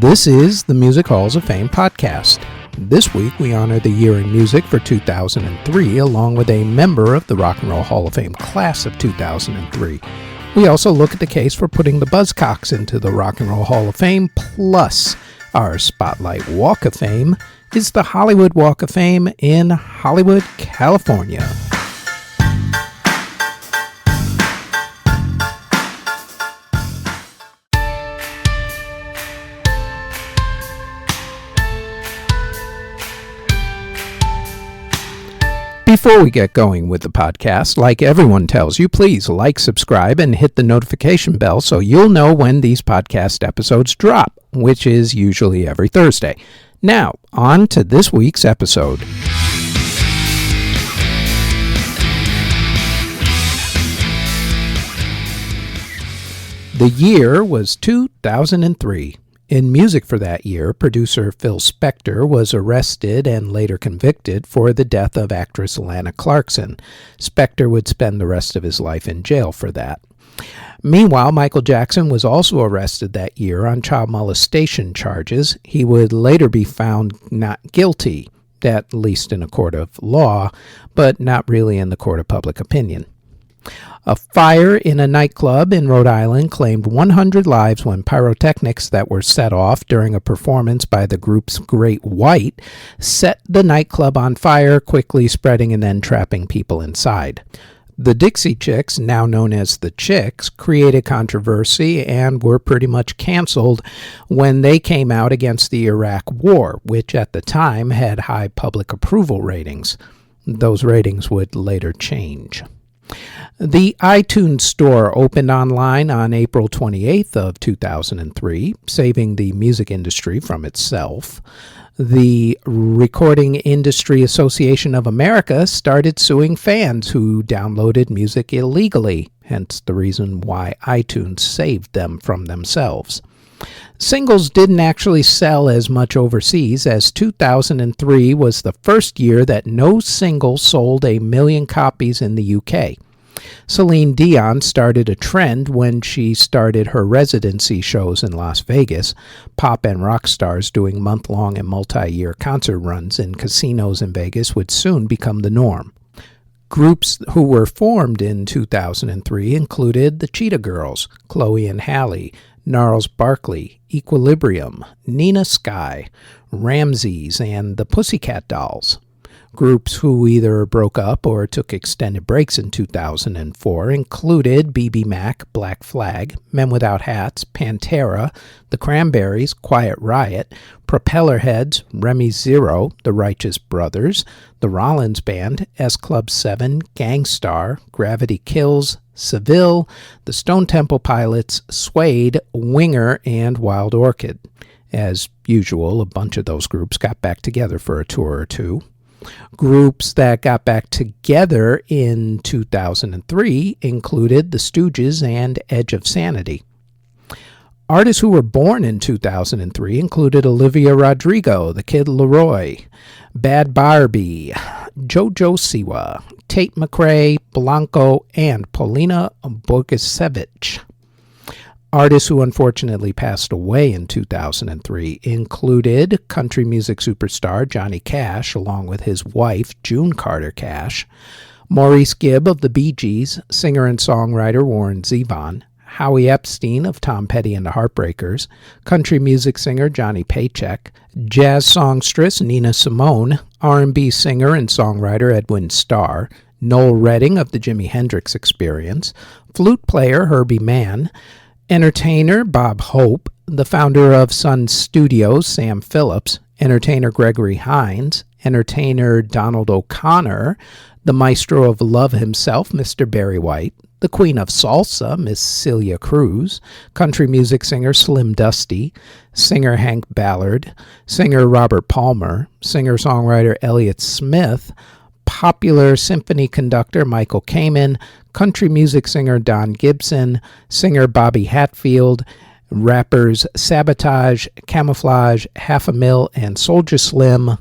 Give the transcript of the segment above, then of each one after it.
This is the Music Halls of Fame podcast. This week we honor the year in music for 2003 along with a member of the Rock and Roll Hall of Fame class of 2003. We also look at the case for putting the Buzzcocks into the Rock and Roll Hall of Fame, plus our Spotlight Walk of Fame is the Hollywood Walk of Fame in Hollywood, California. Before we get going with the podcast, like everyone tells you, please like, subscribe, and hit the notification bell so you'll know when these podcast episodes drop, which is usually every Thursday. Now, on to this week's episode. The year was 2003. In music for that year, producer Phil Spector was arrested and later convicted for the death of actress Lana Clarkson. Spector would spend the rest of his life in jail for that. Meanwhile, Michael Jackson was also arrested that year on child molestation charges. He would later be found not guilty, at least in a court of law, but not really in the court of public opinion. A fire in a nightclub in Rhode Island claimed 100 lives when pyrotechnics that were set off during a performance by the group's Great White set the nightclub on fire, quickly spreading and then trapping people inside. The Dixie Chicks, now known as the Chicks, created controversy and were pretty much canceled when they came out against the Iraq War, which at the time had high public approval ratings. Those ratings would later change. The iTunes Store opened online on April 28th of 2003, saving the music industry from itself. The Recording Industry Association of America started suing fans who downloaded music illegally, hence the reason why iTunes saved them from themselves. Singles didn't actually sell as much overseas, as 2003 was the first year that no single sold 1 million copies in the UK. Celine Dion started a trend when she started her residency shows in Las Vegas, pop and rock stars doing month-long and multi-year concert runs in casinos in Vegas would soon become the norm. Groups who were formed in 2003 included the Cheetah Girls, Chloe and Halle, Gnarls Barkley, Equilibrium, Nina Sky, Ramses, and the Pussycat Dolls. Groups who either broke up or took extended breaks in 2004 included BB Mac, Black Flag, Men Without Hats, Pantera, The Cranberries, Quiet Riot, Propellerheads, Remy Zero, The Righteous Brothers, The Rollins Band, S Club 7, Gang Starr, Gravity Kills, Seville, The Stone Temple Pilots, Suede, Winger, and Wild Orchid. As usual, a bunch of those groups got back together for a tour or two. Groups that got back together in 2003 included the Stooges and Edge of Sanity. Artists who were born in 2003 included Olivia Rodrigo, The Kid Laroi, Bad Barbie, Jojo Siwa, Tate McRae, Blanco, and Polina Bogusevic. Artists who unfortunately passed away in 2003 included country music superstar Johnny Cash, along with his wife, June Carter Cash, Maurice Gibb of the Bee Gees, singer and songwriter Warren Zevon, Howie Epstein of Tom Petty and the Heartbreakers, country music singer Johnny Paycheck, jazz songstress Nina Simone, R&B singer and songwriter Edwin Starr, Noel Redding of the Jimi Hendrix Experience, flute player Herbie Mann, entertainer Bob Hope, the founder of Sun Studios, Sam Phillips, entertainer Gregory Hines, entertainer Donald O'Connor, the maestro of love himself, Mr. Barry White, the queen of salsa, Miss Celia Cruz, country music singer Slim Dusty, singer Hank Ballard, singer Robert Palmer, singer-songwriter Elliott Smith, popular symphony conductor Michael Kamen, country music singer Don Gibson, singer Bobby Hatfield, rappers Sabotage, Camouflage, Half a Mill, and Soulja Slim,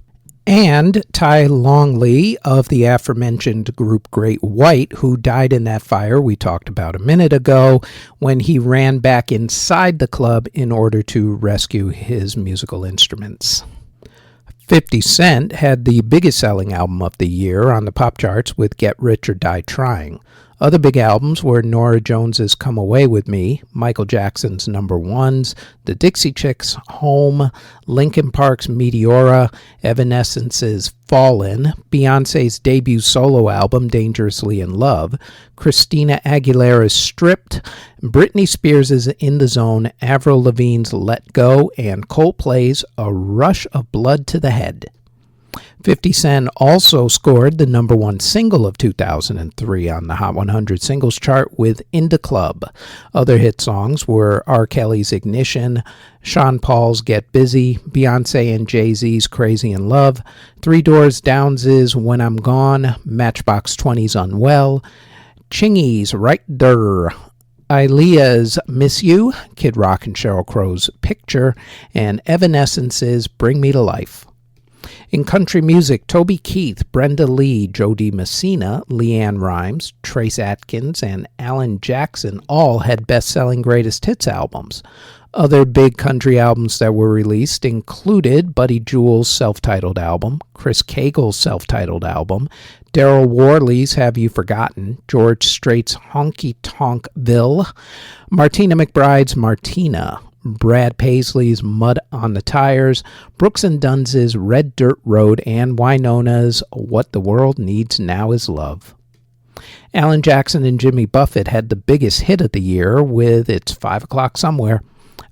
And Ty Longley of the aforementioned group Great White, who died in that fire we talked about a minute ago when he ran back inside the club in order to rescue his musical instruments. 50 Cent had the biggest selling album of the year on the pop charts with Get Rich or Die Trying. Other big albums were Norah Jones's Come Away With Me, Michael Jackson's Number Ones, the Dixie Chicks' Home, Linkin Park's Meteora, Evanescence's Fallen, Beyoncé's debut solo album Dangerously in Love, Christina Aguilera's Stripped, Britney Spears' In the Zone, Avril Lavigne's Let Go, and Coldplay's A Rush of Blood to the Head. 50 Cent also scored the number one single of 2003 on the Hot 100 singles chart with In the Club. Other hit songs were R. Kelly's Ignition, Sean Paul's Get Busy, Beyonce and Jay-Z's Crazy in Love, Three Doors Down's When I'm Gone, Matchbox 20's Unwell, Chingy's Right There, Aaliyah's Miss You, Kid Rock and Sheryl Crow's Picture, and Evanescence's Bring Me to Life. In country music, Toby Keith, Brenda Lee, Joe D. Messina, LeAnn Rimes, Trace Atkins, and Alan Jackson all had best-selling greatest hits albums. Other big country albums that were released included Buddy Jewell's self-titled album, Chris Cagle's self-titled album, Daryl Worley's Have You Forgotten, George Strait's Honky Tonkville, Martina McBride's Martina, Brad Paisley's Mud on the Tires, Brooks and Dunn's Red Dirt Road, and Wynonna's What the World Needs Now Is Love. Alan Jackson and Jimmy Buffett had the biggest hit of the year with It's 5 O'Clock Somewhere.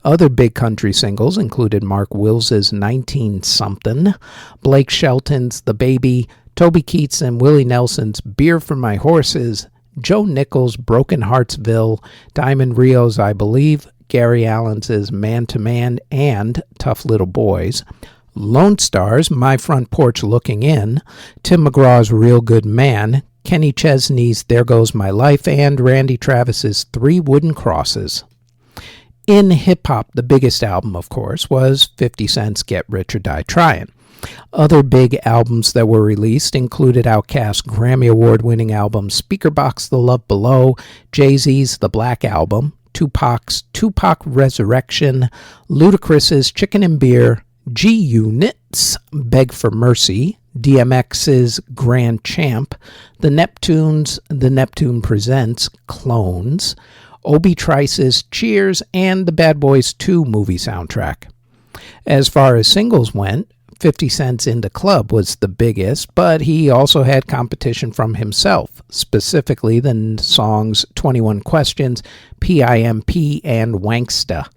Other big country singles included Mark Wills's 19-something, Blake Shelton's The Baby, Toby Keith's and Willie Nelson's Beer for My Horses, Joe Nichols' Broken Heartsville, Diamond Rio's I Believe, Gary Allen's Man to Man, and Tough Little Boys, Lone Star's My Front Porch Looking In, Tim McGraw's Real Good Man, Kenny Chesney's There Goes My Life, and Randy Travis's Three Wooden Crosses. In hip-hop, the biggest album, of course, was 50 Cent's Get Rich or Die Tryin'. Other big albums that were released included Outkast's Grammy Award-winning album Speakerboxx The Love Below, Jay-Z's The Black Album, Tupac's Tupac Resurrection, Ludacris's Chicken and Beer, G-Unit's Beg for Mercy, DMX's Grand Champ, The Neptunes' The Neptune Presents Clones, Obi Trice's Cheers, and the Bad Boys 2 movie soundtrack. As far as singles went, 50 Cent's In the Club was the biggest, but he also had competition from himself, specifically the songs 21 Questions, PIMP, and Wanksta.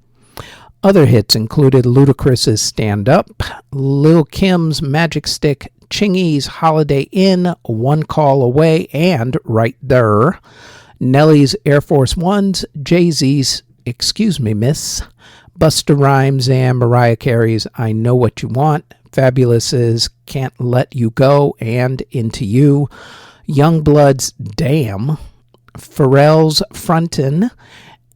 Other hits included Ludacris's Stand Up, Lil' Kim's Magic Stick, Chingy's Holiday Inn, One Call Away, and Right There, Nelly's Air Force Ones, Jay-Z's Excuse Me Miss, Busta Rhymes and Mariah Carey's I Know What You Want, Fabulous's Can't Let You Go and Into You, Youngblood's Damn, Pharrell's Frontin',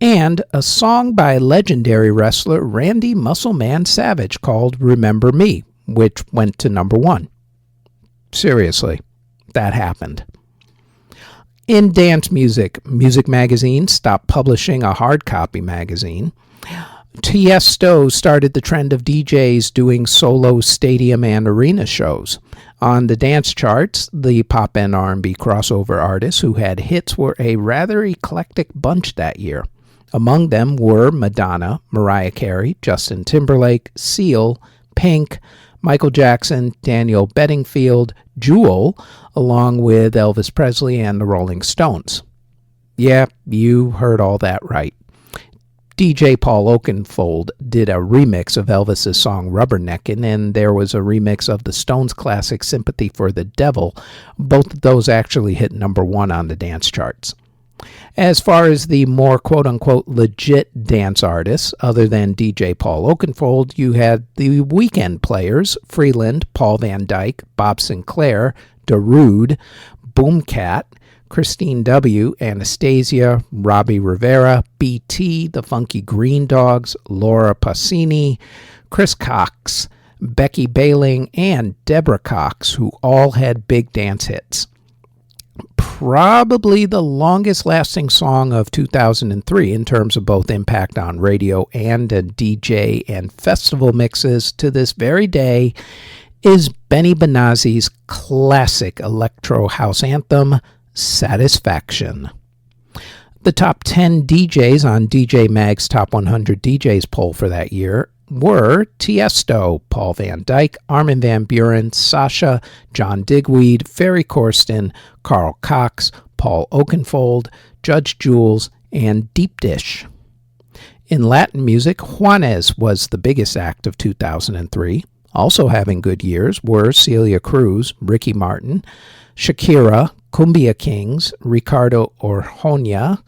and a song by legendary wrestler Randy Muscleman Savage called Remember Me, which went to number one. Seriously, that happened. In dance music, Music Magazine stopped publishing a hard copy magazine. Tiesto started the trend of DJs doing solo stadium and arena shows. On the dance charts, the pop and R&B crossover artists who had hits were a rather eclectic bunch that year. Among them were Madonna, Mariah Carey, Justin Timberlake, Seal, Pink, Michael Jackson, Daniel Bedingfield, Jewel, along with Elvis Presley and the Rolling Stones. Yeah, you heard all that right. DJ Paul Oakenfold did a remix of Elvis's song Rubberneckin', and there was a remix of the Stones' classic Sympathy for the Devil. Both of those actually hit number one on the dance charts. As far as the more quote-unquote legit dance artists, other than DJ Paul Oakenfold, you had the Weekend Players, Freeland, Paul Van Dyke, Bob Sinclair, Darude, Boomcat, Christine W., Anastasia, Robbie Rivera, BT, the Funky Green Dogs, Laura Pausini, Chris Cox, Becky Bailing, and Deborah Cox, who all had big dance hits. Probably the longest-lasting song of 2003 in terms of both impact on radio and DJ and festival mixes to this very day is Benny Benassi's classic electro house anthem, Satisfaction. The top 10 DJs on DJ Mag's Top 100 DJs poll for that year were Tiesto, Paul Van Dyke, Armin van Buuren, Sasha, John Digweed, Ferry Corsten, Carl Cox, Paul Oakenfold, Judge Jules, and Deep Dish. In Latin music, Juanes was the biggest act of 2003. Also having good years were Celia Cruz, Ricky Martin, Shakira, Cumbia Kings, Ricardo Arjona,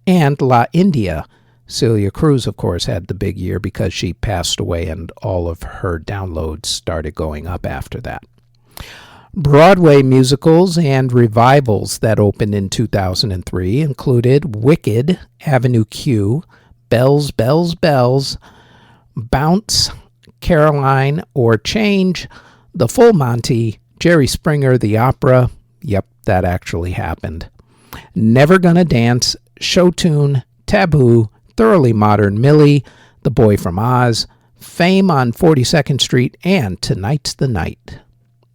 and La India. Celia Cruz, of course, had the big year because she passed away and all of her downloads started going up after that. Broadway musicals and revivals that opened in 2003 included Wicked, Avenue Q, Bells, Bells, Bells, Bounce, Caroline or Change, The Full Monty, Jerry Springer, The Opera, yep, that actually happened, Never Gonna Dance, Show Tune, Taboo, Thoroughly Modern Millie, The Boy from Oz, Fame on 42nd Street, and Tonight's the Night.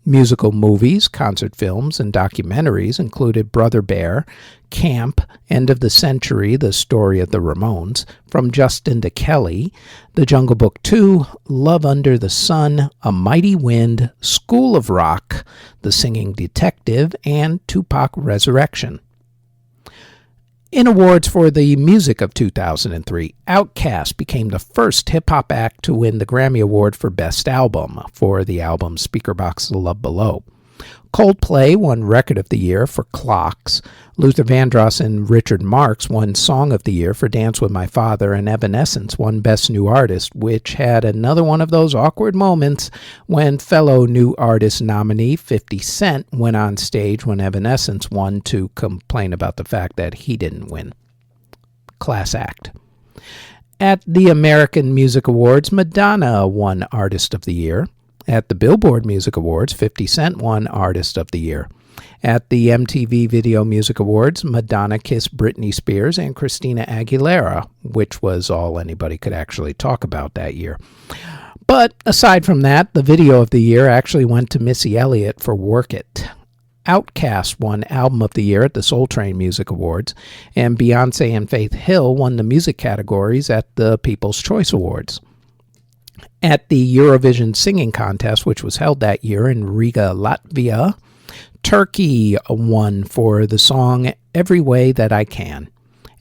Musical movies, concert films, and documentaries included Brother Bear, Camp, End of the Century, The Story of the Ramones, From Justin to Kelly, The Jungle Book 2, Love Under the Sun, A Mighty Wind, School of Rock, The Singing Detective, and Tupac Resurrection. In awards for the music of 2003, Outkast became the first hip-hop act to win the Grammy Award for Best Album for the album Speakerboxxx Love Below. Coldplay won Record of the Year for Clocks. Luther Vandross and Richard Marx won Song of the Year for Dance with My Father, and Evanescence won Best New Artist, which had another one of those awkward moments when fellow New Artist nominee 50 Cent went on stage when Evanescence won to complain about the fact that he didn't win. Class act. At the American Music Awards, Madonna won Artist of the Year. At the Billboard Music Awards, 50 Cent won Artist of the Year. At the MTV Video Music Awards, Madonna kissed Britney Spears and Christina Aguilera, which was all anybody could actually talk about that year. But aside from that, the Video of the Year actually went to Missy Elliott for Work It. Outkast won Album of the Year at the Soul Train Music Awards, and Beyoncé and Faith Hill won the music categories at the People's Choice Awards. At the Eurovision Singing Contest, which was held that year in Riga, Latvia, Turkey won for the song Every Way That I Can.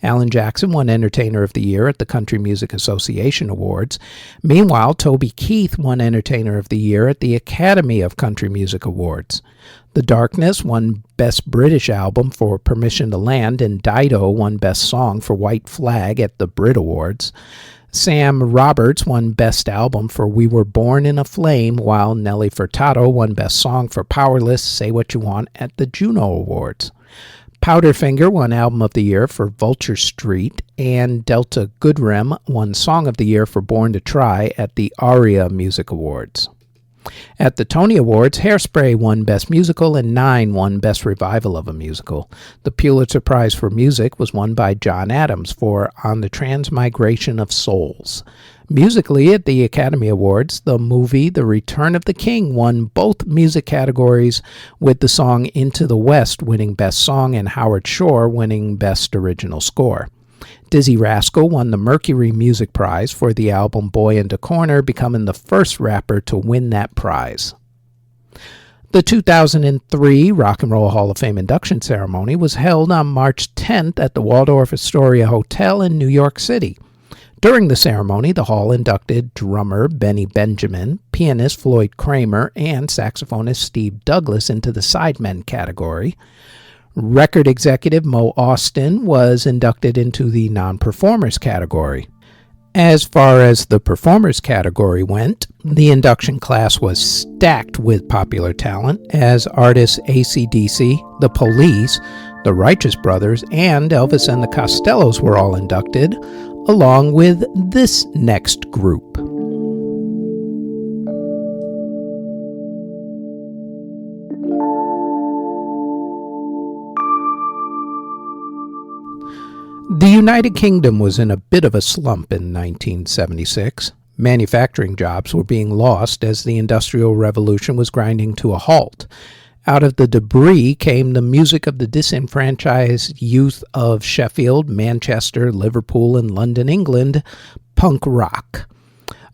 Alan Jackson won Entertainer of the Year at the Country Music Association Awards. Meanwhile, Toby Keith won Entertainer of the Year at the Academy of Country Music Awards. The Darkness won Best British Album for Permission to Land, and Dido won Best Song for White Flag at the Brit Awards. Sam Roberts won Best Album for We Were Born in a Flame, while Nelly Furtado won Best Song for Powerless, Say What You Want at the Juno Awards. Powderfinger won Album of the Year for Vulture Street, and Delta Goodrem won Song of the Year for Born to Try at the ARIA Music Awards. At the Tony Awards, Hairspray won Best Musical and Nine won Best Revival of a Musical. The Pulitzer Prize for Music was won by John Adams for On the Transmigration of Souls. Musically, at the Academy Awards, the movie The Return of the King won both music categories, with the song Into the West winning Best Song and Howard Shore winning Best Original Score. Dizzy Rascal won the Mercury Music Prize for the album Boy in the Corner, becoming the first rapper to win that prize. The 2003 Rock and Roll Hall of Fame induction ceremony was held on March 10th at the Waldorf Astoria Hotel in New York City. During the ceremony, the hall inducted drummer Benny Benjamin, pianist Floyd Kramer, and saxophonist Steve Douglas into the Sidemen category. Record executive Mo Austin was inducted into the non-performers category. As far as the performers category went, the induction class was stacked with popular talent as artists AC/DC, The Police, The Righteous Brothers, and Elvis and the Costellos were all inducted, along with this next group. United Kingdom was in a bit of a slump in 1976. Manufacturing jobs were being lost as the Industrial Revolution was grinding to a halt. Out of the debris came the music of the disenfranchised youth of Sheffield, Manchester, Liverpool, and London, England, punk rock.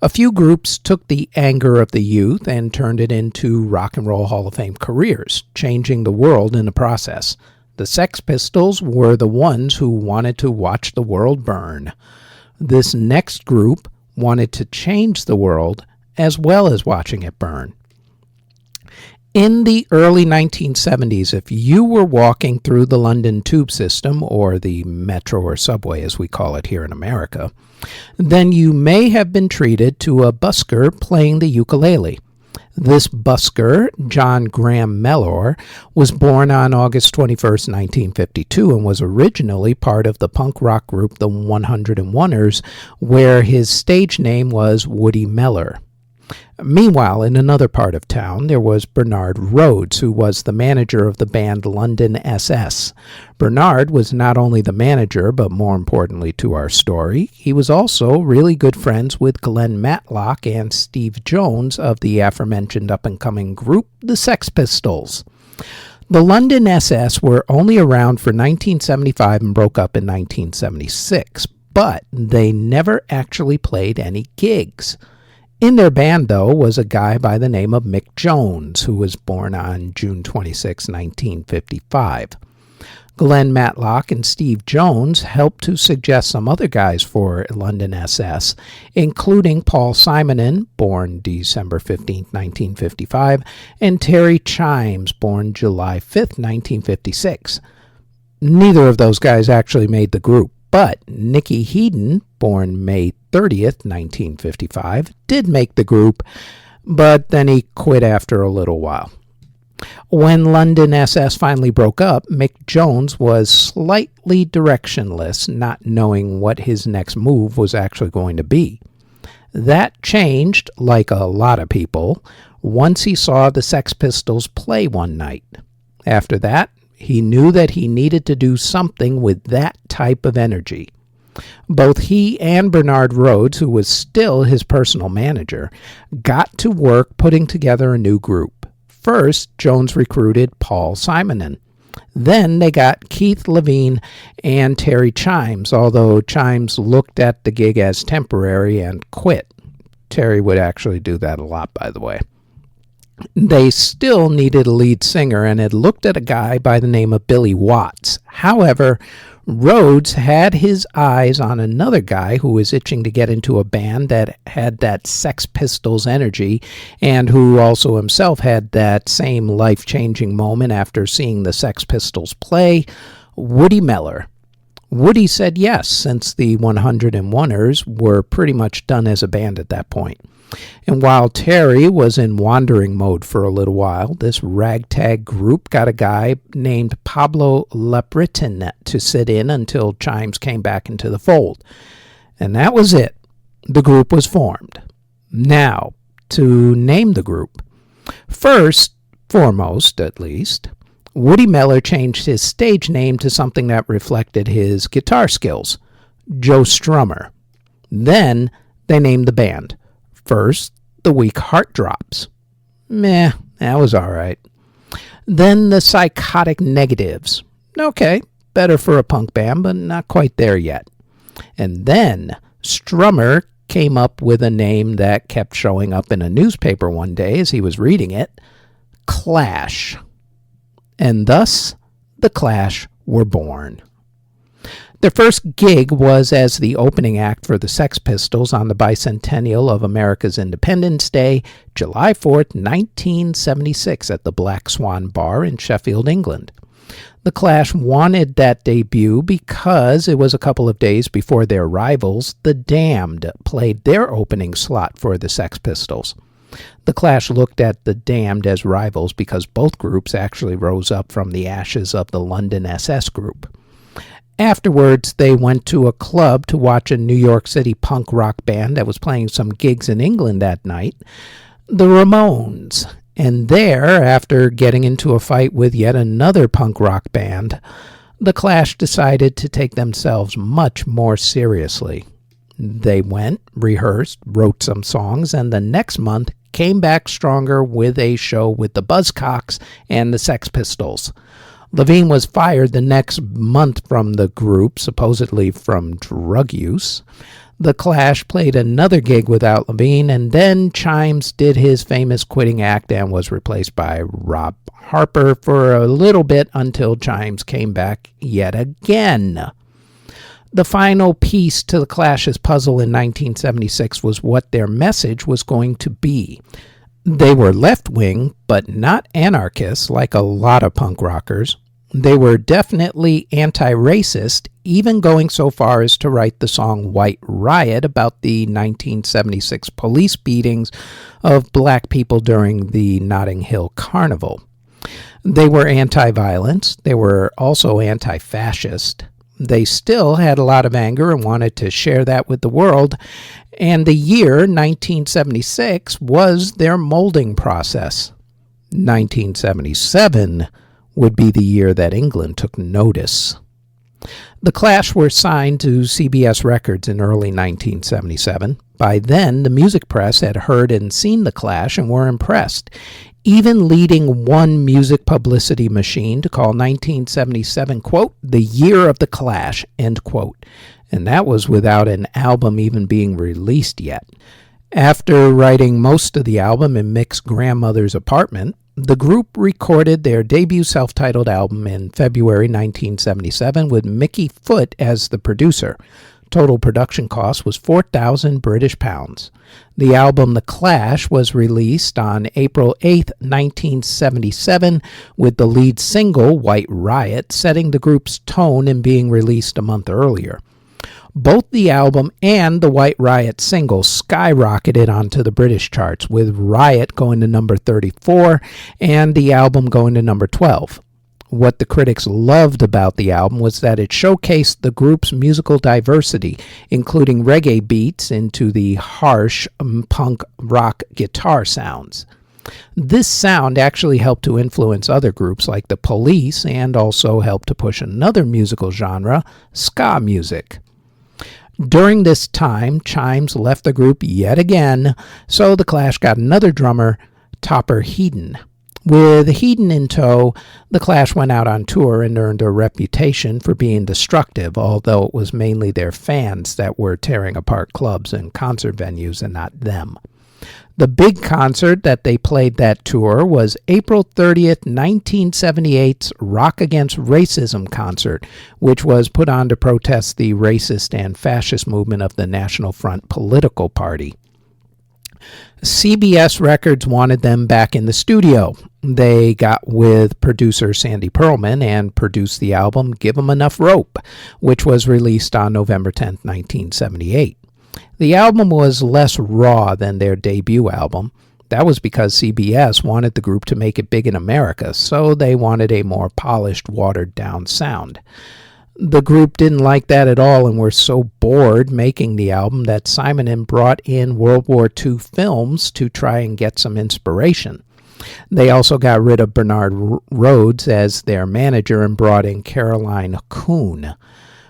A few groups took the anger of the youth and turned it into Rock and Roll Hall of Fame careers, changing the world in the process. The Sex Pistols were the ones who wanted to watch the world burn. This next group wanted to change the world as well as watching it burn. In the early 1970s, if you were walking through the London tube system, or the metro or subway as we call it here in America, then you may have been treated to a busker playing the ukulele. This busker, John Graham Mellor, was born on August 21st, 1952, and was originally part of the punk rock group The 101ers, where his stage name was Woody Mellor. Meanwhile, in another part of town, there was Bernard Rhodes, who was the manager of the band London SS. Bernard was not only the manager, but more importantly to our story, he was also really good friends with Glenn Matlock and Steve Jones of the aforementioned up-and-coming group, the Sex Pistols. The London SS were only around for 1975 and broke up in 1976, but they never actually played any gigs. In their band, though, was a guy by the name of Mick Jones, who was born on June 26, 1955. Glenn Matlock and Steve Jones helped to suggest some other guys for London SS, including Paul Simonon, born December 15, 1955, and Terry Chimes, born July 5, 1956. Neither of those guys actually made the group, but Nicky Headon, born May 30th, 1955, did make the group, but then he quit after a little while. When London SS finally broke up, Mick Jones was slightly directionless, not knowing what his next move was actually going to be. That changed, like a lot of people, once he saw the Sex Pistols play one night. After that, he knew that he needed to do something with that type of energy. Both he and Bernard Rhodes, who was still his personal manager, got to work putting together a new group. First, Jones recruited Paul Simonon. Then they got Keith Levine and Terry Chimes, although Chimes looked at the gig as temporary and quit. Terry would actually do that a lot, by the way. They still needed a lead singer and had looked at a guy by the name of Billy Watts. However, Rhodes had his eyes on another guy who was itching to get into a band that had that Sex Pistols energy, and who also himself had that same life-changing moment after seeing the Sex Pistols play, Woody Mellor. Woody said yes, since the 101ers were pretty much done as a band at that point. And while Terry was in wandering mode for a little while, this ragtag group got a guy named Pablo Lebreton to sit in until Chimes came back into the fold. And that was it. The group was formed. Now, to name the group. First, foremost at least, Woody Mellor changed his stage name to something that reflected his guitar skills, Joe Strummer. Then they named the band. First, the Weak Heart Drops. Meh, that was all right. Then the Psychotic Negatives. Okay, better for a punk band, but not quite there yet. And then Strummer came up with a name that kept showing up in a newspaper one day as he was reading it, Clash. And thus, the Clash were born. Their first gig was as the opening act for the Sex Pistols on the bicentennial of America's Independence Day, July 4th, 1976, at the Black Swan Bar in Sheffield, England. The Clash wanted that debut because it was a couple of days before their rivals, The Damned, played their opening slot for the Sex Pistols. The Clash looked at The Damned as rivals because both groups actually rose up from the ashes of the London SS group. Afterwards, they went to a club to watch a New York City punk rock band that was playing some gigs in England that night, the Ramones. And there, after getting into a fight with yet another punk rock band, The Clash decided to take themselves much more seriously. They went, rehearsed, wrote some songs, and the next month came back stronger with a show with the Buzzcocks and the Sex Pistols. Levine was fired the next month from the group, supposedly from drug use. The Clash played another gig without Levine, and then Chimes did his famous quitting act and was replaced by Rob Harper for a little bit until Chimes came back yet again. The final piece to the Clash's puzzle in 1976 was what their message was going to be. They were left-wing, but not anarchists like a lot of punk rockers. They were definitely anti-racist, even going so far as to write the song White Riot about the 1976 police beatings of black people during the Notting Hill Carnival. They were anti-violence. They were also anti-fascist. They still had a lot of anger and wanted to share that with the world, and the year 1976 was their molding process. 1977 would be the year that England took notice. The Clash were signed to CBS Records in early 1977. By then, the music press had heard and seen the Clash and were impressed, even leading one music publicity machine to call 1977, quote, the year of the Clash, end quote. And that was without an album even being released yet. After writing most of the album in Mick's grandmother's apartment, the group recorded their debut self-titled album in February 1977 with Mickey Foote as the producer. Total production cost was 4,000 British pounds. The album The Clash was released on April 8, 1977, with the lead single, White Riot, setting the group's tone and being released a month earlier. Both the album and the White Riot single skyrocketed onto the British charts, with Riot going to number 34 and the album going to number 12. What the critics loved about the album was that it showcased the group's musical diversity, including reggae beats into the harsh punk rock guitar sounds. This sound actually helped to influence other groups like the Police and also helped to push another musical genre, ska music. During this time, Chimes left the group yet again, so the Clash got another drummer, Topper Headon. With Headon in tow, the Clash went out on tour and earned a reputation for being destructive, although it was mainly their fans that were tearing apart clubs and concert venues and not them. The big concert that they played that tour was April 30th, 1978's Rock Against Racism concert, which was put on to protest the racist and fascist movement of the National Front political party. CBS Records wanted them back in the studio. They got with producer Sandy Pearlman and produced the album Give 'Em Enough Rope, which was released on November 10, 1978. The album was less raw than their debut album. That was because CBS wanted the group to make it big in America, so they wanted a more polished, watered-down sound. The group didn't like that at all and were so bored making the album that Simon brought in World War II films to try and get some inspiration. They also got rid of Bernard Rhodes as their manager and brought in Caroline Coon.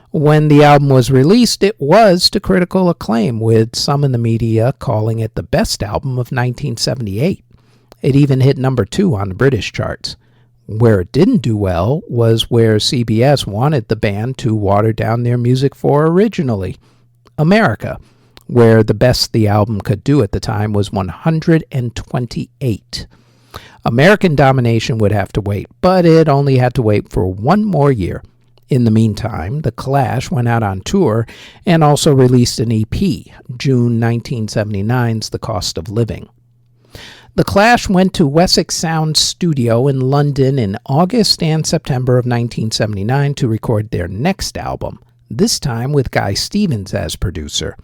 When the album was released, it was to critical acclaim, with some in the media calling it the best album of 1978. It even hit number 2 on the British charts. Where it didn't do well was where CBS wanted the band to water down their music for originally, America, where the best the album could do at the time was 128. American domination would have to wait, but it only had to wait for one more year. In the meantime, The Clash went out on tour and also released an EP, June 1979's The Cost of Living. The Clash went to Wessex Sound Studio in London in August and September of 1979 to record their next album, this time with Guy Stevens as producer.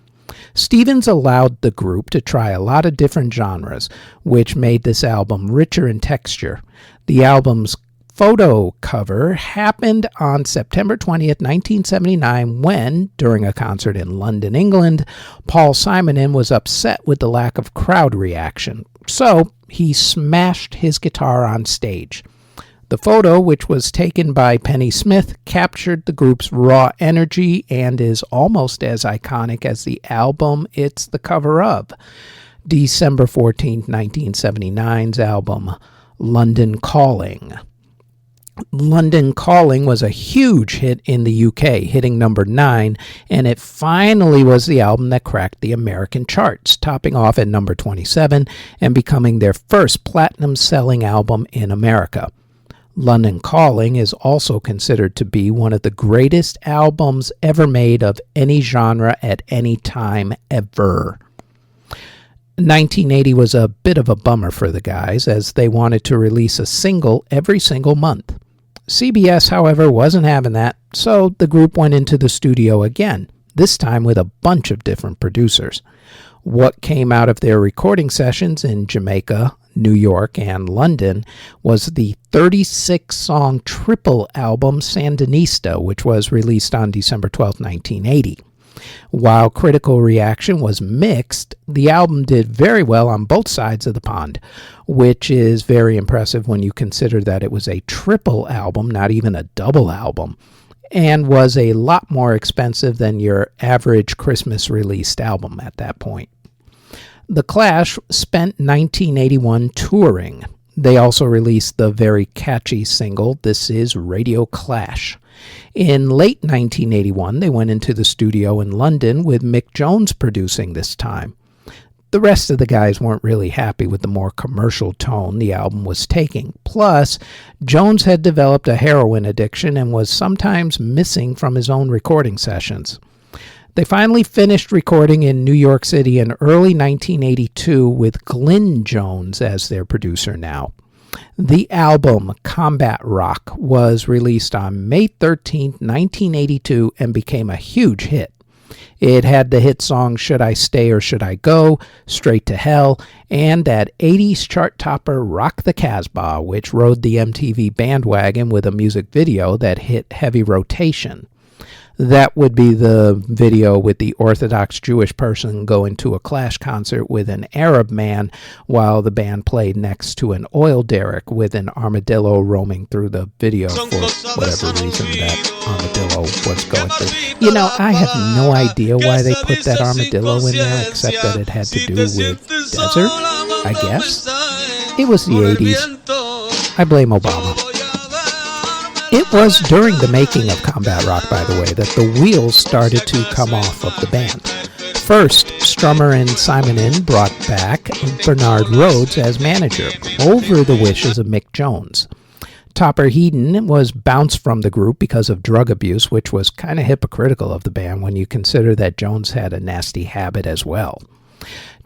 Stevens allowed the group to try a lot of different genres, which made this album richer in texture. The album's photo cover happened on September 20th, 1979, when, during a concert in London, England, Paul Simonon was upset with the lack of crowd reaction. So he smashed his guitar on stage. The photo, which was taken by Penny Smith, captured the group's raw energy and is almost as iconic as the album it's the cover of. December 14, 1979's album, London Calling. London Calling was a huge hit in the UK, hitting number 9, and it finally was the album that cracked the American charts, topping off at number 27 and becoming their first platinum-selling album in America. London Calling is also considered to be one of the greatest albums ever made of any genre at any time ever. 1980 was a bit of a bummer for the guys, as they wanted to release a single every single month. CBS, however, wasn't having that, so the group went into the studio again, this time with a bunch of different producers. What came out of their recording sessions in Jamaica, New York, and London was the 36-song triple album Sandinista, which was released on December 12, 1980. While critical reaction was mixed, the album did very well on both sides of the pond, which is very impressive when you consider that it was a triple album, not even a double album, and was a lot more expensive than your average Christmas released album at that point. The Clash spent 1981 touring. They also released the very catchy single, This Is Radio Clash. In late 1981, they went into the studio in London with Mick Jones producing this time. The rest of the guys weren't really happy with the more commercial tone the album was taking. Plus, Jones had developed a heroin addiction and was sometimes missing from his own recording sessions. They finally finished recording in New York City in early 1982 with Glyn Jones as their producer now. The album, Combat Rock, was released on May 13, 1982 and became a huge hit. It had the hit song Should I Stay or Should I Go, Straight to Hell, and that 80s chart topper Rock the Casbah, which rode the MTV bandwagon with a music video that hit heavy rotation. That would be the video with the Orthodox Jewish person going to a Clash concert with an Arab man while the band played next to an oil derrick with an armadillo roaming through the video for whatever reason that armadillo was going through. You know, I have no idea why they put that armadillo in there except that it had to do with desert, I guess. It was the 80s. I blame Obama. It was during the making of Combat Rock, by the way, that the wheels started to come off of the band. First, Strummer and Simonon brought back Bernard Rhodes as manager, over the wishes of Mick Jones. Topper Headon was bounced from the group because of drug abuse, which was kind of hypocritical of the band when you consider that Jones had a nasty habit as well.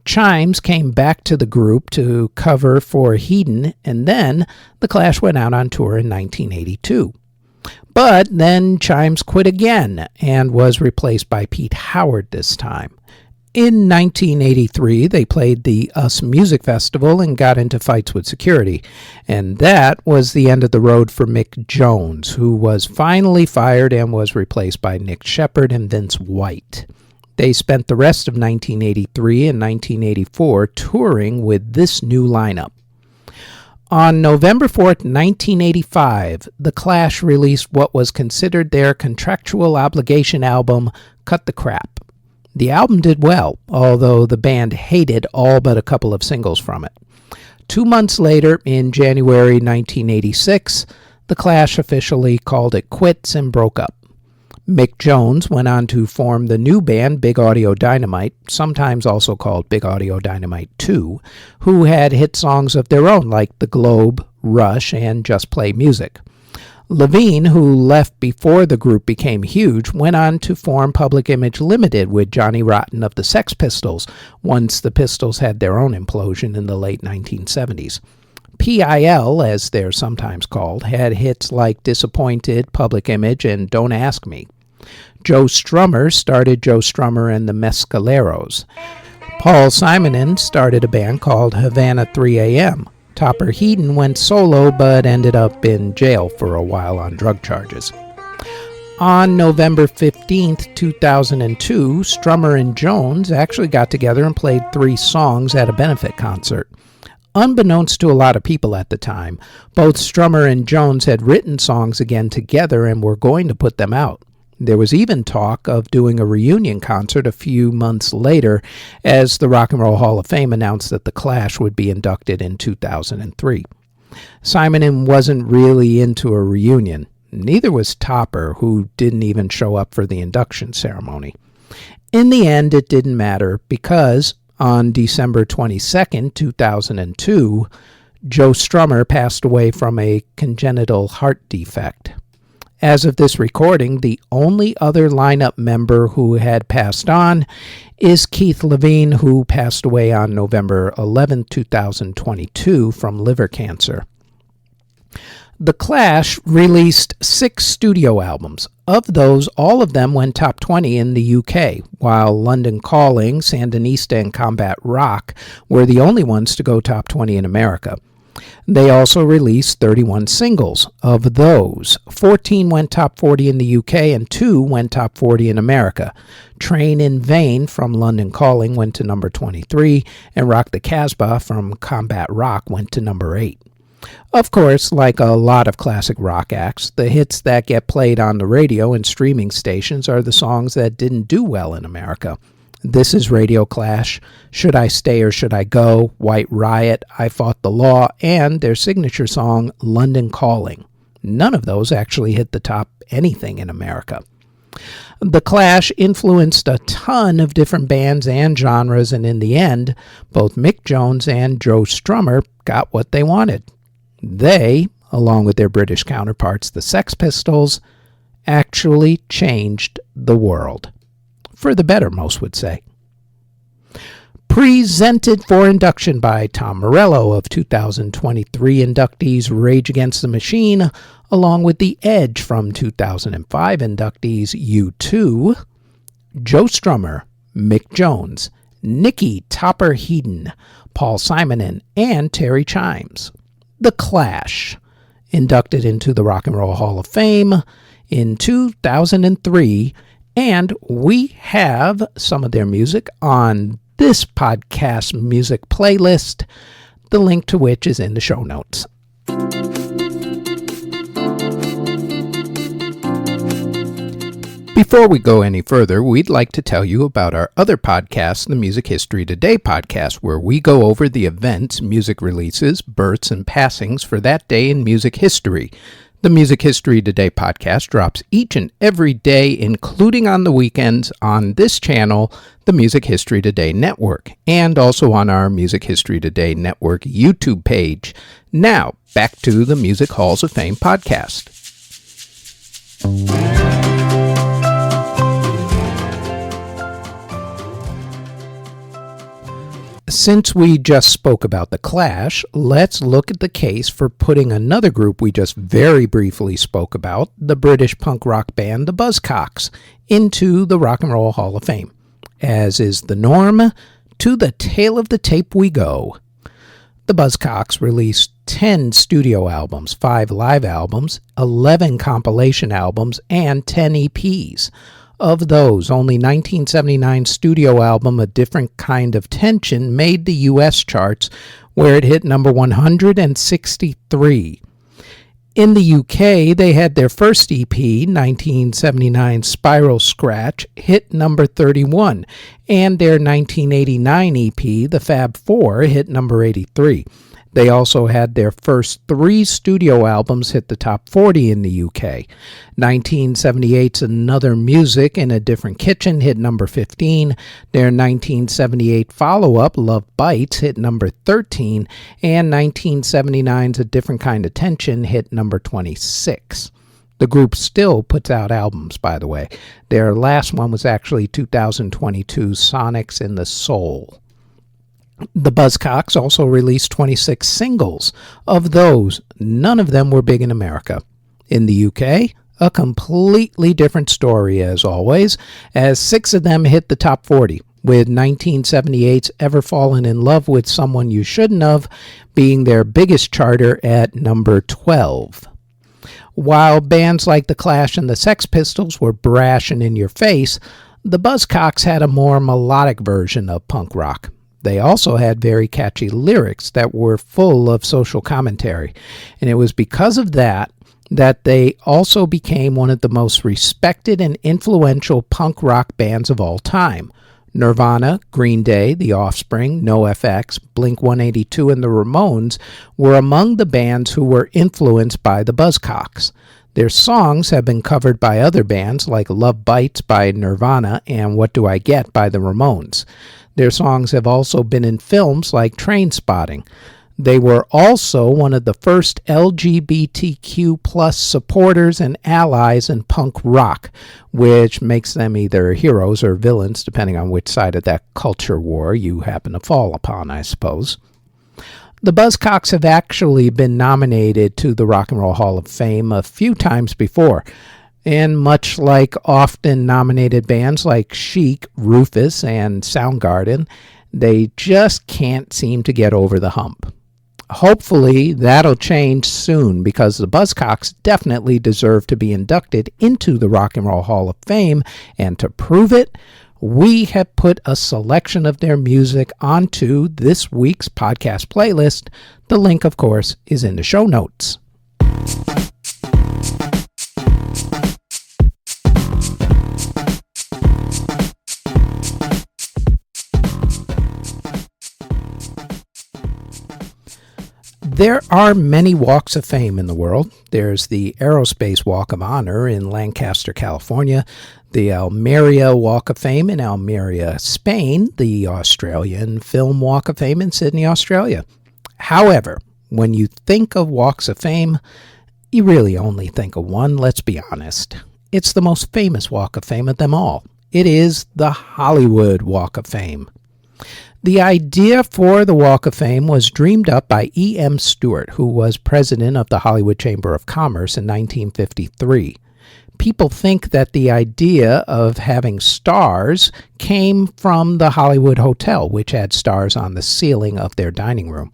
Chimes came back to the group to cover for Headon, and then the Clash went out on tour in 1982. But then Chimes quit again and was replaced by Pete Howard this time. In 1983, they played the US Music Festival and got into fights with security, and that was the end of the road for Mick Jones, who was finally fired and was replaced by Nick Sheppard and Vince White. They spent the rest of 1983 and 1984 touring with this new lineup. On November 4th, 1985, The Clash released what was considered their contractual obligation album, Cut the Crap. The album did well, although the band hated all but a couple of singles from it. 2 months later, in January 1986, The Clash officially called it quits and broke up. Mick Jones went on to form the new band Big Audio Dynamite, sometimes also called Big Audio Dynamite 2, who had hit songs of their own like The Globe, Rush, and Just Play Music. Levine, who left before the group became huge, went on to form Public Image Limited with Johnny Rotten of the Sex Pistols, once the Pistols had their own implosion in the late 1970s. PIL, as they're sometimes called, had hits like Disappointed, Public Image, and Don't Ask Me. Joe Strummer started Joe Strummer and the Mescaleros. Paul Simonon started a band called Havana 3 a.m. Topper Headon went solo but ended up in jail for a while on drug charges. On November 15th, 2002, Strummer and Jones actually got together and played 3 songs at a benefit concert. Unbeknownst to a lot of people at the time, both Strummer and Jones had written songs again together and were going to put them out. There was even talk of doing a reunion concert a few months later as the Rock and Roll Hall of Fame announced that The Clash would be inducted in 2003. Simon wasn't really into a reunion. Neither was Topper, who didn't even show up for the induction ceremony. In the end, it didn't matter because on December 22, 2002, Joe Strummer passed away from a congenital heart defect. As of this recording, the only other lineup member who had passed on is Keith Levine, who passed away on November 11, 2022 from liver cancer. The Clash released 6 studio albums. Of those, all of them went top 20 in the UK, while London Calling, Sandinista, and Combat Rock were the only ones to go top 20 in America. They also released 31 singles. Of those, 14 went top 40 in the UK and 2 went top 40 in America. Train in Vain from London Calling went to number 23, and Rock the Casbah from Combat Rock went to number 8. Of course, like a lot of classic rock acts, the hits that get played on the radio and streaming stations are the songs that didn't do well in America. This is Radio Clash, Should I Stay or Should I Go, White Riot, I Fought the Law, and their signature song, London Calling. None of those actually hit the top anything in America. The Clash influenced a ton of different bands and genres, and in the end, both Mick Jones and Joe Strummer got what they wanted. They, along with their British counterparts, the Sex Pistols, actually changed the world. For the better, most would say. Presented for induction by Tom Morello of 2023 inductees Rage Against the Machine, along with The Edge from 2005 inductees U2, Joe Strummer, Mick Jones, Nicky Topper Headon, Paul Simonon, and Terry Chimes. The Clash, inducted into the Rock and Roll Hall of Fame in 2003, and we have some of their music on this podcast music playlist, the link to which is in the show notes. Before we go any further, we'd like to tell you about our other podcast, the Music History Today podcast, where we go over the events, music releases, births, and passings for that day in music history. The Music History Today podcast drops each and every day, including on the weekends, on this channel, the Music History Today Network, and also on our Music History Today Network YouTube page. Now, back to the Music Halls of Fame podcast. Since we just spoke about The Clash, let's look at the case for putting another group we just very briefly spoke about, the British punk rock band the Buzzcocks, into the Rock and Roll Hall of Fame. As is the norm, to the tail of the tape we go. The Buzzcocks released 10 studio albums, 5 live albums, 11 compilation albums, and 10 EPs. Of those, only 1979's studio album, A Different Kind of Tension, made the U.S. charts, where it hit number 163. In the UK, they had their first EP, 1979's Spiral Scratch, hit number 31, and their 1989 EP, The Fab Four, hit number 83. They also had their first 3 studio albums hit the top 40 in the UK. 1978's Another Music in a Different Kitchen hit number 15. Their 1978 follow-up, Love Bites, hit number 13. And 1979's A Different Kind of Tension hit number 26. The group still puts out albums, by the way. Their last one was actually 2022's Sonics in the Soul. The Buzzcocks also released 26 singles. Of those, none of them were big in America. In the UK, a completely different story as always, as 6 of them hit the top 40, with 1978's Ever Fallen in Love with Someone You Shouldn't Have being their biggest charter at number 12. While bands like The Clash and the Sex Pistols were brash and in your face, the Buzzcocks had a more melodic version of punk rock. They also had very catchy lyrics that were full of social commentary. And it was because of that they also became one of the most respected and influential punk rock bands of all time. Nirvana, Green Day, The Offspring, NoFX, Blink-182, and the Ramones were among the bands who were influenced by the Buzzcocks. Their songs have been covered by other bands like Love Bites by Nirvana and What Do I Get by the Ramones. Their songs have also been in films like Trainspotting. They were also one of the first LGBTQ plus supporters and allies in punk rock, which makes them either heroes or villains, depending on which side of that culture war you happen to fall upon, I suppose. The Buzzcocks have actually been nominated to the Rock and Roll Hall of Fame a few times before, and much like often nominated bands like Chic, Rufus, and Soundgarden, they just can't seem to get over the hump. Hopefully that'll change soon, because the Buzzcocks definitely deserve to be inducted into the Rock and Roll Hall of Fame, and to prove it, we have put a selection of their music onto this week's podcast playlist. The link, of course, is in the show notes. There are many walks of fame in the world. There's the Aerospace Walk of Honor in Lancaster, California, the Almeria Walk of Fame in Almeria, Spain, the Australian Film Walk of Fame in Sydney, Australia. However, when you think of walks of fame, you really only think of one, let's be honest. It's the most famous walk of fame of them all. It is the Hollywood Walk of Fame. The idea for the Walk of Fame was dreamed up by E.M. Stewart, who was president of the Hollywood Chamber of Commerce in 1953. People think that the idea of having stars came from the Hollywood Hotel, which had stars on the ceiling of their dining room.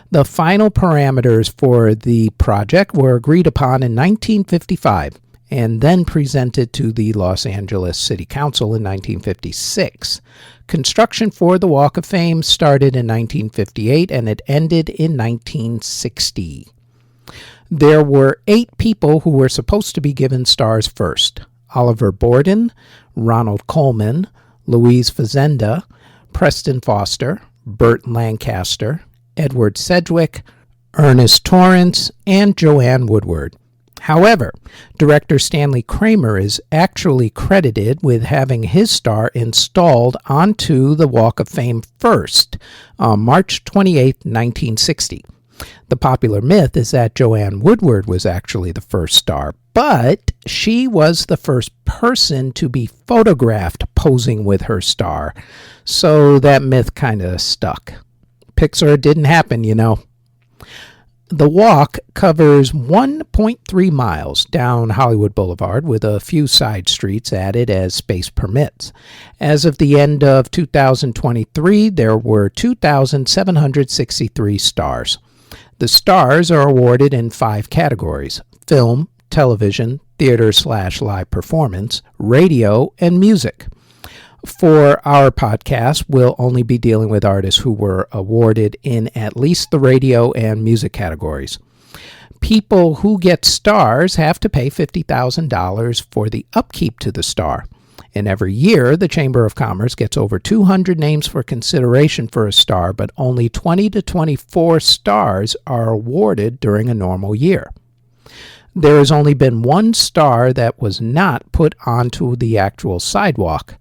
The final parameters for the project were agreed upon in 1955 and then presented to the Los Angeles City Council in 1956. Construction for the Walk of Fame started in 1958 and it ended in 1960. There were 8 people who were supposed to be given stars first: Oliver Borden, Ronald Coleman, Louise Fazenda, Preston Foster, Burt Lancaster, Edward Sedgwick, Ernest Torrance, and Joanne Woodward. However, director Stanley Kramer is actually credited with having his star installed onto the Walk of Fame first, on March 28, 1960. The popular myth is that Joanne Woodward was actually the first star, but she was the first person to be photographed posing with her star, so that myth kind of stuck. Pixar didn't happen, you know. The walk covers 1.3 miles down Hollywood Boulevard with a few side streets added as space permits. As of the end of 2023, there were 2,763 stars. The stars are awarded in 5 categories: film, television, theater/live performance, radio, and music. For our podcast, we'll only be dealing with artists who were awarded in at least the radio and music categories. People who get stars have to pay $50,000 for the upkeep to the star. And every year, the Chamber of Commerce gets over 200 names for consideration for a star, but only 20 to 24 stars are awarded during a normal year. There has only been one star that was not put onto the actual sidewalk: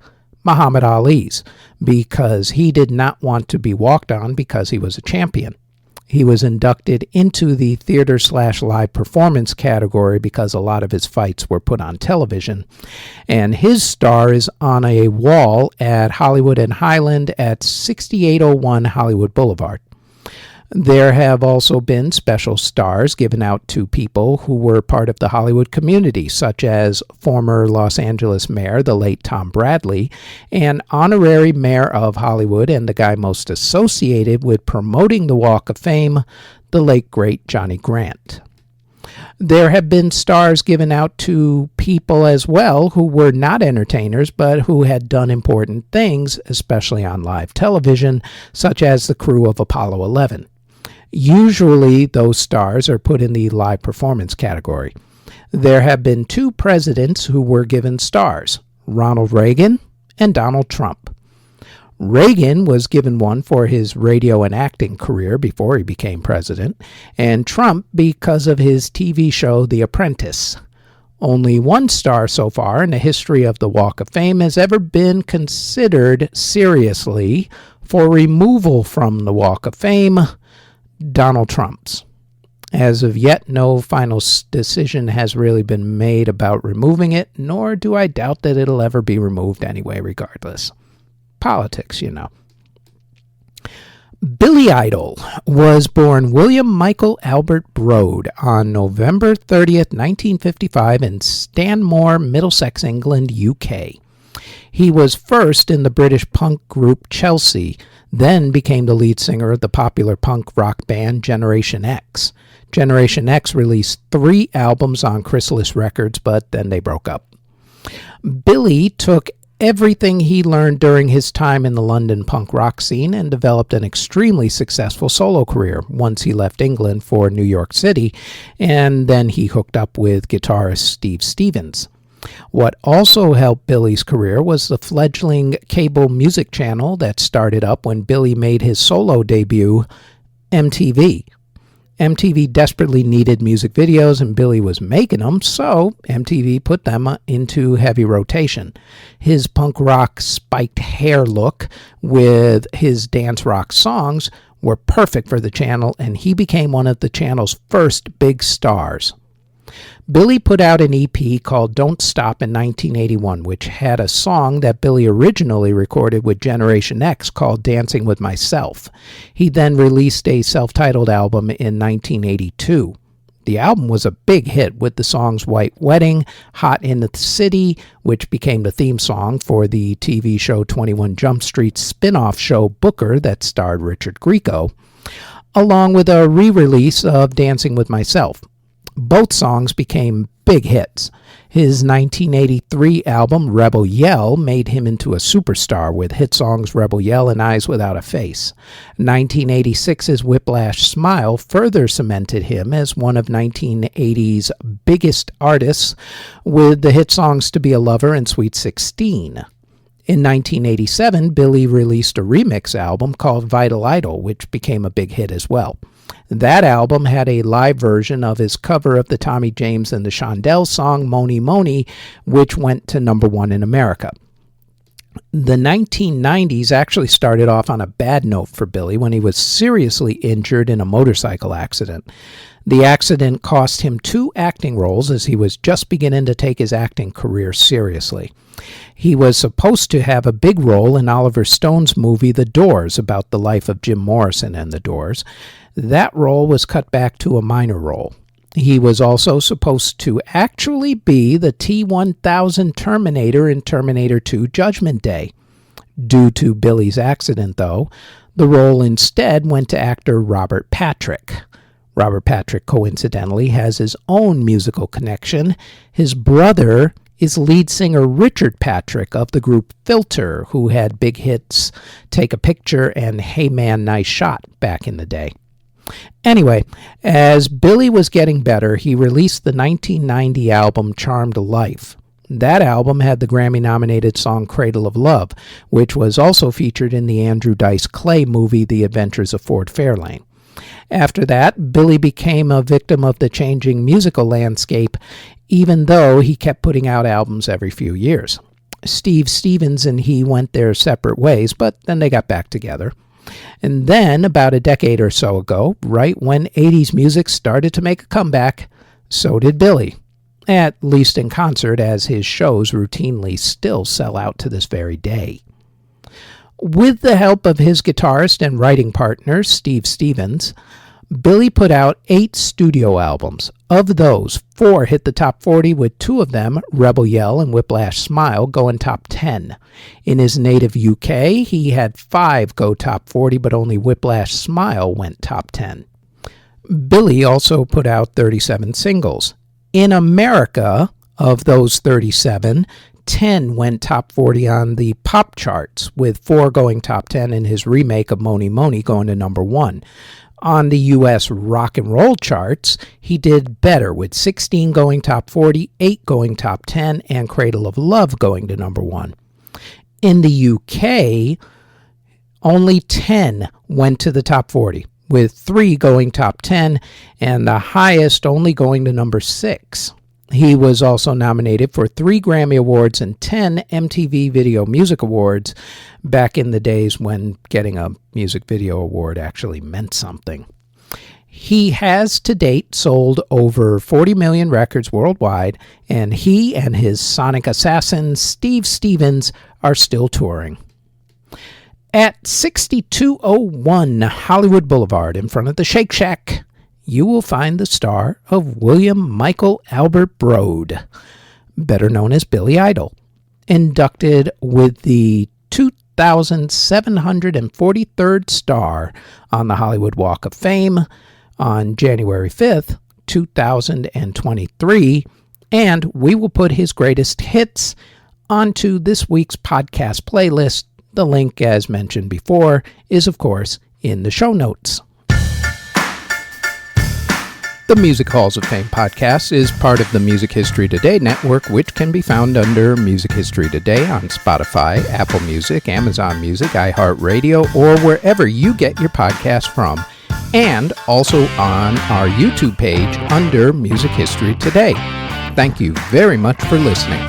Muhammad Ali's, because he did not want to be walked on because he was a champion. He was inducted into the theater/live performance category because a lot of his fights were put on television, and his star is on a wall at Hollywood and Highland at 6801 Hollywood Boulevard. There have also been special stars given out to people who were part of the Hollywood community, such as former Los Angeles Mayor, the late Tom Bradley, and honorary Mayor of Hollywood and the guy most associated with promoting the Walk of Fame, the late great Johnny Grant. There have been stars given out to people as well who were not entertainers but who had done important things, especially on live television, such as the crew of Apollo 11. Usually, those stars are put in the live performance category. There have been two presidents who were given stars, Ronald Reagan and Donald Trump. Reagan was given one for his radio and acting career before he became president, and Trump because of his TV show The Apprentice. Only one star so far in the history of the Walk of Fame has ever been considered seriously for removal from the Walk of Fame, Donald Trump's. As of yet, no final decision has really been made about removing it, nor do I doubt that it'll ever be removed anyway, regardless. Politics, you know. Billy Idol was born William Michael Albert Broad on November 30th, 1955 in Stanmore, Middlesex, England, UK. He was first in the British punk group Chelsea, then became the lead singer of the popular punk rock band Generation X. Generation X released 3 albums on Chrysalis Records, but then they broke up. Billy took everything he learned during his time in the London punk rock scene and developed an extremely successful solo career once he left England for New York City, and then he hooked up with guitarist Steve Stevens. What also helped Billy's career was the fledgling cable music channel that started up when Billy made his solo debut, MTV. MTV desperately needed music videos, and Billy was making them, so MTV put them into heavy rotation. His punk rock spiked hair look with his dance rock songs were perfect for the channel, and he became one of the channel's first big stars. Billy put out an EP called Don't Stop in 1981, which had a song that Billy originally recorded with Generation X called Dancing with Myself. He then released a self-titled album in 1982. The album was a big hit with the songs White Wedding, Hot in the City, which became the theme song for the TV show 21 Jump Street's spin-off show Booker that starred Richard Grieco, along with a re-release of Dancing with Myself. Both songs became big hits. His 1983 album, Rebel Yell, made him into a superstar with hit songs Rebel Yell and Eyes Without a Face. 1986's Whiplash Smile further cemented him as one of 1980's biggest artists with the hit songs To Be a Lover and Sweet 16. In 1987, Billy released a remix album called Vital Idol, which became a big hit as well. That album had a live version of his cover of the Tommy James and the Shondells song Moni Moni, which went to #1 in America. The 1990s actually started off on a bad note for Billy when he was seriously injured in a motorcycle accident. The accident cost him 2 acting roles as he was just beginning to take his acting career seriously. He was supposed to have a big role in Oliver Stone's movie The Doors about the life of Jim Morrison and the Doors. That role was cut back to a minor role. He was also supposed to actually be the T-1000 Terminator in Terminator 2 Judgment Day. Due to Billy's accident, though, the role instead went to actor Robert Patrick. Robert Patrick, coincidentally, has his own musical connection. His brother is lead singer Richard Patrick of the group Filter, who had big hits Take a Picture and Hey Man, Nice Shot back in the day. Anyway, as Billy was getting better, he released the 1990 album Charmed Life. That album had the Grammy-nominated song Cradle of Love, which was also featured in the Andrew Dice Clay movie The Adventures of Ford Fairlane. After that, Billy became a victim of the changing musical landscape, even though he kept putting out albums every few years. Steve Stevens and he went their separate ways, but then they got back together. And then, about a decade or so ago, right when 80s music started to make a comeback, so did Billy. At least in concert, as his shows routinely still sell out to this very day. With the help of his guitarist and writing partner, Steve Stevens, Billy put out 8 studio albums. Of those, 4 hit the top 40, with 2 of them, Rebel Yell and Whiplash Smile, going top 10. In his native UK, he had 5 go top 40, but only Whiplash Smile went top 10. Billy also put out 37 singles. In America, of those 37, 10 went top 40 on the pop charts, with 4 going top 10 and his remake of Mony Mony going to number 1. On the U.S. rock and roll charts, he did better, with 16 going top 40, 8 going top 10, and Cradle of Love going to number 1. In the U.K., only 10 went to the top 40, with 3 going top 10, and the highest only going to number 6. He was also nominated for 3 Grammy Awards and 10 MTV Video Music Awards back in the days when getting a music video award actually meant something. He has to date sold over 40 million records worldwide, and he and his sonic assassin Steve Stevens are still touring. At 6201 Hollywood Boulevard in front of the Shake Shack, you will find the star of William Michael Albert Broad, better known as Billy Idol, inducted with the 2,743rd star on the Hollywood Walk of Fame on January 5th, 2023, and we will put his greatest hits onto this week's podcast playlist. The link, as mentioned before, is, of course, in the show notes. The Music Halls of Fame podcast is part of the Music History Today network, which can be found under Music History Today on Spotify, Apple Music, Amazon Music, iHeartRadio, or wherever you get your podcasts from, and also on our YouTube page under Music History Today. Thank you very much for listening.